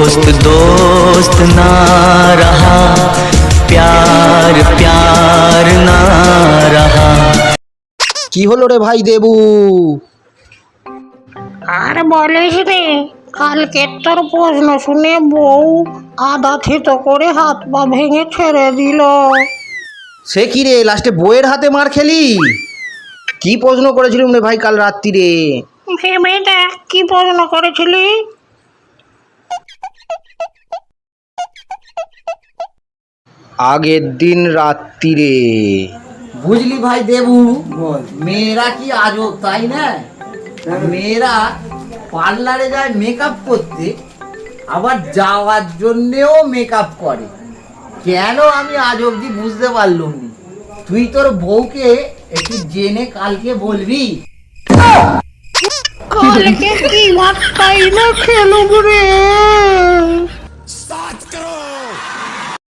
दोस्त दोस्त ना रहा, प्यार प्यार ना रहा। কি হলো রে ভাই দেবু? আর বলিস রে, কালকে তোর প্রশ্ন শুনে বউ আধা থেতো করে হাত পা ভেঙে ছেড়ে দিল। সে কি রে, লাস্টে বইয়ের হাতে মার খেলি? কি প্রশ্ন করেছিলুম রে ভাই কাল রাত্রিরে? ভেবে দেখ কি প্রশ্ন করেছিলি। আগের দিন রাত্রিরে। বুঝলি ভাই দেবু, মেয়েরা কি আজব তাই না? মেয়েরা পার্লারে যায় মেকআপ করতে, আবার যাওয়ার জন্যেও মেকআপ করে। কেন আমি আজ অব্দি বুঝতে পারলুম না। তুই তোর বউকে একটু জেনে কালকে বলবি। কালকে কি ভাতটাই না খেলুম রে।